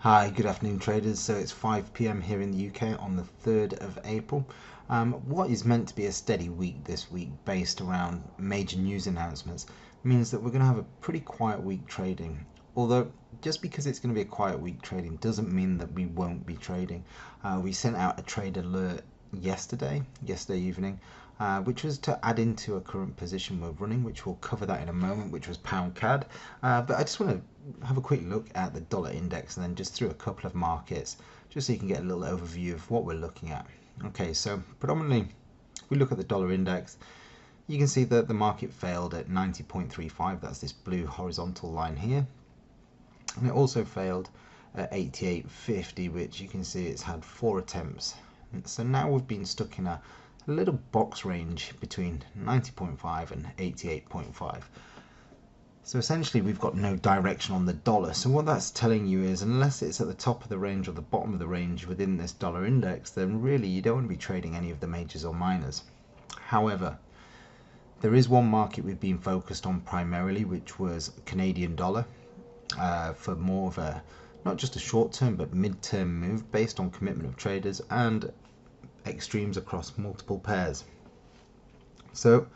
Hi, good afternoon traders. So it's 5 p.m. here in the UK on the 3rd of April. What is meant to be a steady week this week based around major news announcements means that we're going to have a pretty quiet week trading. Although just because it's going to be a quiet week trading doesn't mean that we won't be trading. We sent out a trade alert yesterday evening, which was to add into a current position we're running, which we'll cover that in a moment, which was pound CAD. But I just want to have a quick look at the dollar index and then just through a couple of markets, just so you can get a little overview of what we're looking at. Okay, so predominantly, if we look at the dollar index, you can see that the market failed at 90.35. That's this blue horizontal line here. And it also failed at 88.50, which you can see it's had 4 attempts. So now we've been stuck in a little box range between 90.5 and 88.5. So essentially we've got no direction on the dollar. So what that's telling you is unless it's at the top of the range or the bottom of the range within this dollar index, then really you don't want to be trading any of the majors or minors. However, there is one market we've been focused on primarily, which was Canadian dollar, for more of a, not just a short term, but mid-term move based on commitment of traders and extremes across multiple pairs. So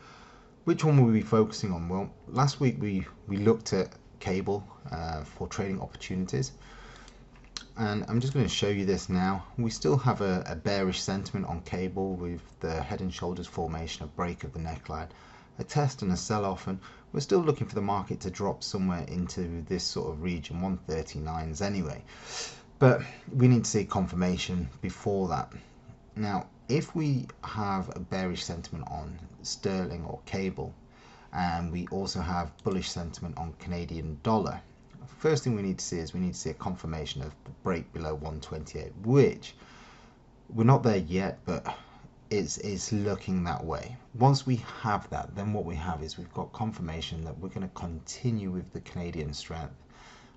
which one will we be focusing on? Well, last week we looked at cable for trading opportunities, and I'm just going to show you this now. We still have a bearish sentiment on cable with the head and shoulders formation, a break of the neckline, a test and a sell-off, and we're still looking for the market to drop somewhere into this sort of region, 139s anyway. But we need to see confirmation before that. Now, if we have a bearish sentiment on sterling or cable, and we also have bullish sentiment on Canadian dollar, first thing we need to see is we need to see a confirmation of the break below 128, which we're not there yet, but it's looking that way. Once we have that, then what we have is we've got confirmation that we're going to continue with the Canadian strength.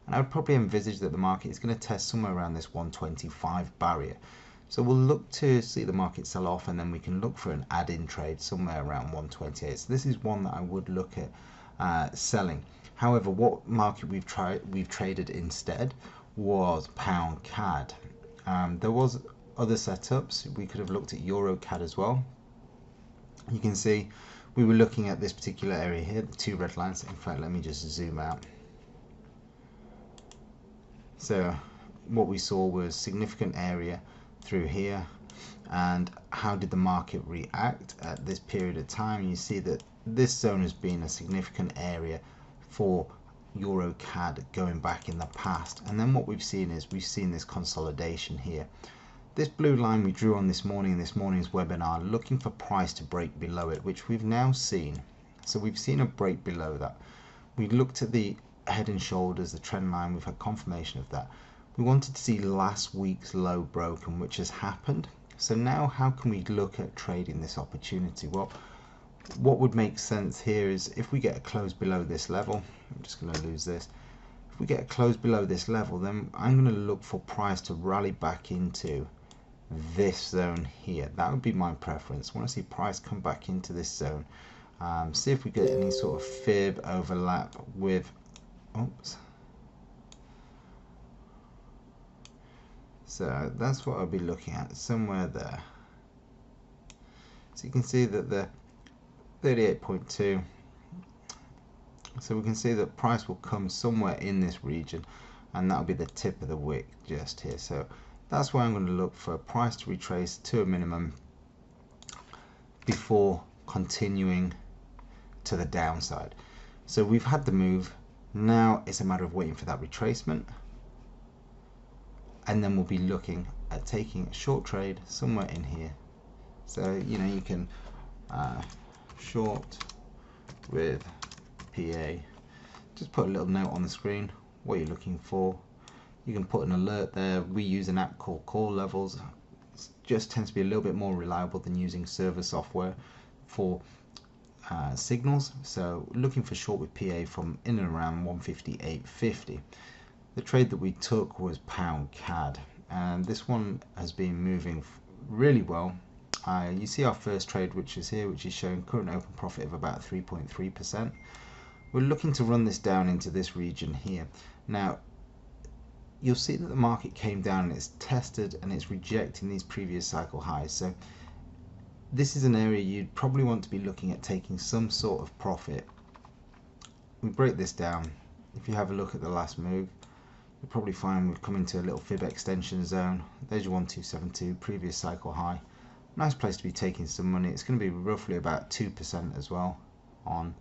And I would probably envisage that the market is going to test somewhere around this 125 barrier. So we'll look to see the market sell off, and then we can look for an add-in trade somewhere around 128. So this is one that I would look at selling. However, what market we've traded instead was pound CAD. There was other setups. We could have looked at Euro CAD as well. You can see we were looking at this particular area here, the 2 red lines. In fact, let me just zoom out. So what we saw was significant area through here, and how did the market react at this period of time? You see that this zone has been a significant area for Euro CAD going back in the past, and then what we've seen is we've seen this consolidation here. This blue line we drew on this morning in this morning's webinar, looking for price to break below it, which we've now seen. So we've seen a break below that. We looked at the head and shoulders, the trend line, we've had confirmation of that. We wanted to see last week's low broken, which has happened. So now how can we look at trading this opportunity? Well, what would make sense here is if we get a close below this level, I'm just going to lose this. If we get a close below this level, then I'm going to look for price to rally back into this zone here. That would be my preference. I want to see price come back into this zone. See if we get any sort of fib overlap with, oops. So that's what I'll be looking at, somewhere there. So you can see that the 38.2, so we can see that price will come somewhere in this region, and that'll be the tip of the wick just here. So that's why I'm going to look for a price to retrace to a minimum before continuing to the downside. So we've had the move, now it's a matter of waiting for that retracement, and then we'll be looking at taking a short trade somewhere in here. So you know, you can short with PA, just put a little note on the screen what you're looking for. You can put an alert there. We use an app called Call Levels. It just tends to be a little bit more reliable than using server software for signals. So looking for short with PA from in and around 158.50. The trade that we took was pound CAD, and this one has been moving really well. You see our first trade, which is here, which is showing current open profit of about 3.3%. We're looking to run this down into this region here. Now, you'll see that the market came down and it's tested and it's rejecting these previous cycle highs. So this is an area you'd probably want to be looking at taking some sort of profit. We break this down. If you have a look at the last move, you'll probably find we've come into a little fib extension zone. There's your 1272, previous cycle high. Nice place to be taking some money. It's going to be roughly about 2% as well on.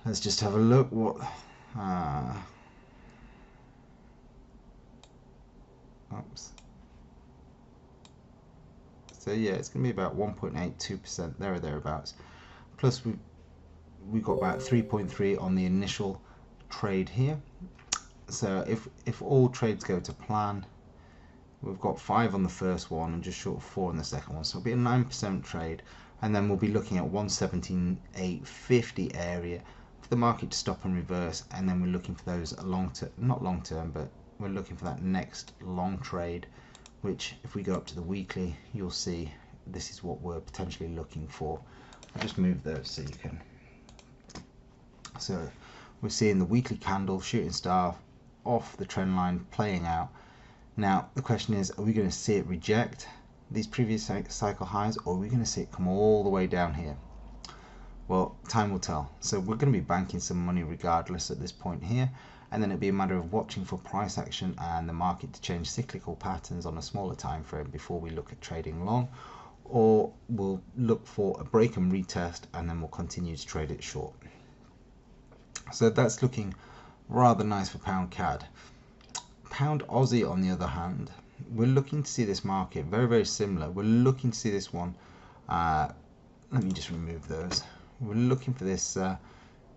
Let's just have a look what oops. So yeah, it's going to be about 1.82% there or thereabouts. Plus we got about 3.3 on the initial trade here. So if all trades go to plan, we've got 5 on the first one and just short of 4 on the second one. So it'll be a 9% trade, and then we'll be looking at 117.850 area for the market to stop and reverse, and then we're looking for those long term, not long term, but we're looking for that next long trade, which if we go up to the weekly, you'll see this is what we're potentially looking for. I'll just move those so you can. So we're seeing the weekly candle, shooting star off the trend line playing out. Now the question is, are we going to see it reject these previous cycle highs, or are we going to see it come all the way down here? Well, time will tell. So we're going to be banking some money regardless at this point here, and then it'll be a matter of watching for price action and the market to change cyclical patterns on a smaller time frame before we look at trading long, or we'll look for a break and retest and then we'll continue to trade it short. So that's looking rather nice for pound CAD. Pound Aussie, on the other hand, we're looking to see this market very similar. We're looking to see this one, let me just remove those. We're looking for this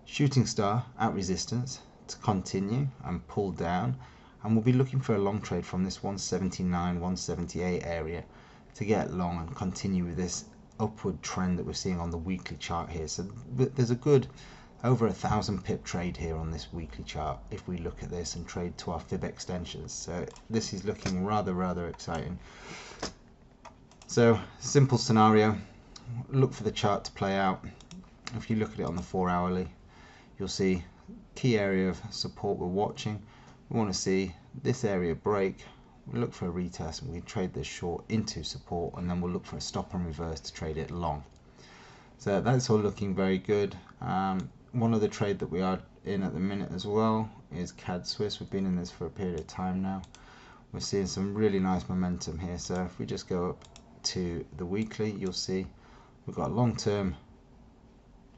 shooting star at resistance to continue and pull down, and we'll be looking for a long trade from this 179, 178 area to get long and continue with this upward trend that we're seeing on the weekly chart here. So there's a good over 1,000 pip trade here on this weekly chart if we look at this and trade to our fib extensions. So this is looking rather exciting. So simple scenario, look for the chart to play out. If you look at it on the 4-hourly, you'll see key area of support we're watching. We want to see this area break. We look for a retest and we trade this short into support, and then we'll look for a stop and reverse to trade it long. So that's all looking very good. One other trade that we are in at the minute as well is CAD Swiss. We've been in this for a period of time now. We're seeing some really nice momentum here. So if we just go up to the weekly, you'll see we've got a long-term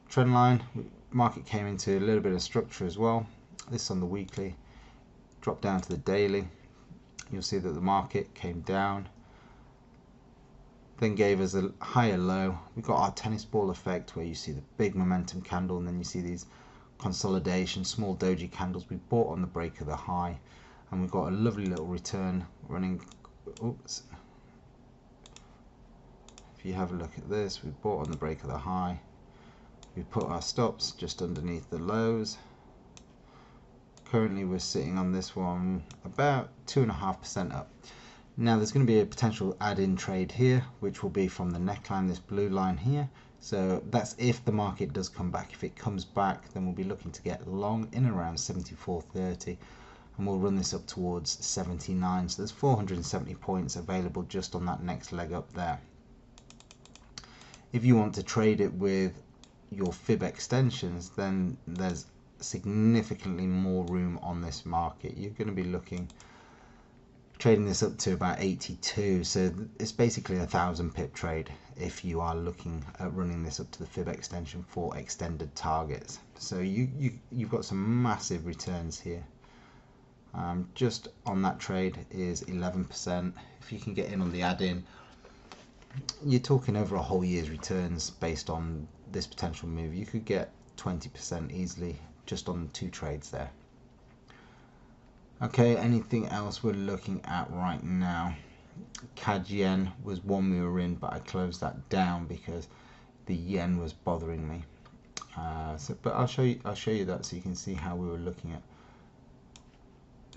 trend line. Market came into a little bit of structure as well. This on the weekly, drop down to the daily. You'll see that the market came down, then gave us a higher low. We got our tennis ball effect where you see the big momentum candle, and then you see these consolidation small doji candles. We bought on the break of the high, and we've got a lovely little return running. Oops. If you have a look at this, we bought on the break of the high. We put our stops just underneath the lows. Currently we're sitting on this one about 2.5% up. Now there's going to be a potential add-in trade here, which will be from the neckline, this blue line here. So that's if the market does come back. If it comes back, then we'll be looking to get long in around 74.30, and we'll run this up towards 79. So there's 470 points available just on that next leg up there. If you want to trade it with your fib extensions, then there's significantly more room on this market. You're going to be looking trading this up to about 82, so it's basically 1,000 pip trade if you are looking at running this up to the fib extension for extended targets. So you've got some massive returns here. Just on that trade is 11%. If you can get in on the add-in, you're talking over a whole year's returns based on this potential move. You could get 20% easily just on 2 trades there. Okay, anything else we're looking at right now? CAD yen was one we were in, but I closed that down because the yen was bothering me. But I'll show you that so you can see how we were looking at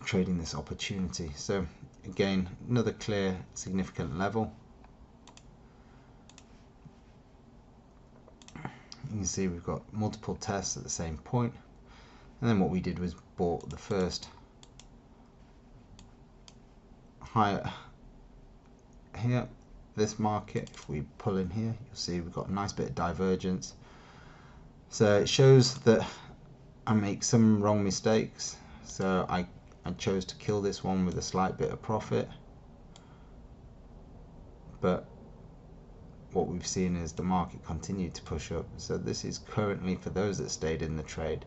trading this opportunity. So again, another clear significant level. You can see we've got multiple tests at the same point, and then what we did was bought the first higher here, this market, if we pull in here, you'll see we've got a nice bit of divergence. So it shows that I make some wrong mistakes. So I chose to kill this one with a slight bit of profit. But what we've seen is the market continued to push up. So this is currently, for those that stayed in the trade,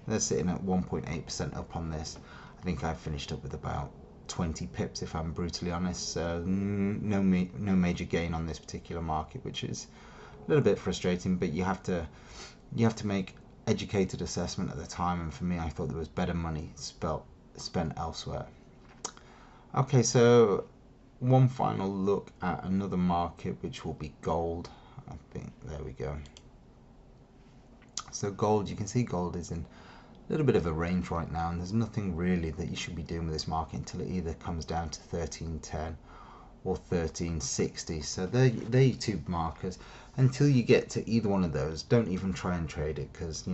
they're sitting at 1.8% up on this. I think I finished up with about 20 pips, if I'm brutally honest. So no major gain on this particular market, which is a little bit frustrating. But you have to make educated assessment at the time, and for me, I thought there was better money spent elsewhere. Okay, so one final look at another market, which will be gold. I think there we go. So gold, you can see gold is in a little bit of a range right now, and there's nothing really that you should be doing with this market until it either comes down to 1310 or 1360. So they're your two markers. Until you get to either one of those, don't even try and trade it, because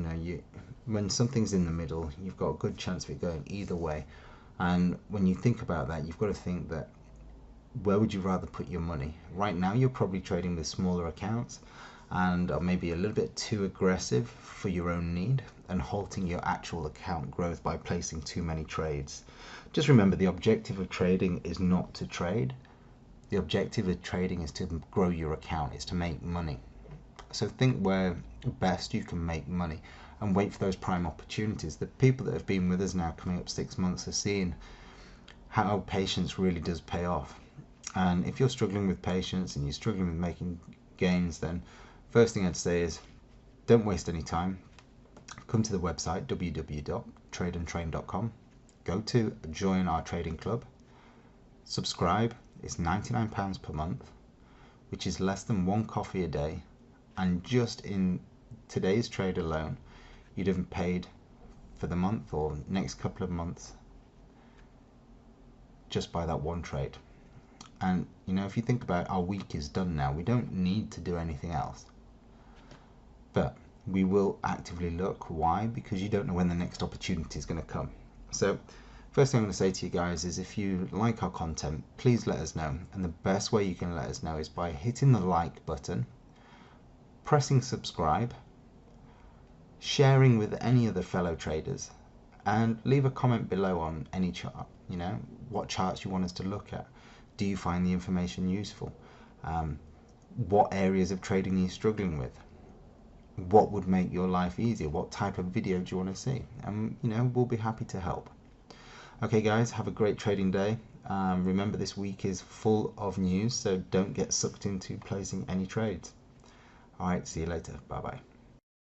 when something's in the middle, you've got a good chance of it going either way. And when you think about that, you've got to think that, where would you rather put your money? Right now, you're probably trading with smaller accounts and are maybe a little bit too aggressive for your own need, and halting your actual account growth by placing too many trades. Just remember, the objective of trading is not to trade. The objective of trading is to grow your account, is to make money. So think where best you can make money and wait for those prime opportunities. The people that have been with us now coming up 6 months are seeing how patience really does pay off. And if you're struggling with patience and you're struggling with making gains, then first thing I'd say is don't waste any time. Come to the website www.tradeandtrain.com, go to join our trading club, subscribe. It's £99 per month, which is less than one coffee a day, and just in today's trade alone, you'd have paid for the month or next couple of months just by that one trade. And if you think about it, our week is done now. We don't need to do anything else, but we will actively look. Why? Because you don't know when the next opportunity is going to come. So first thing I'm going to say to you guys is, if you like our content, please let us know. And the best way you can let us know is by hitting the like button, pressing subscribe, sharing with any other fellow traders, and leave a comment below on any chart. What charts you want us to look at. Do you find the information useful? What areas of trading are you struggling with? What would make your life easier? What type of video do you want to see? And we'll be happy to help. Okay guys, have a great trading day. Remember, this week is full of news, so don't get sucked into placing any trades. Alright, see you later. Bye bye.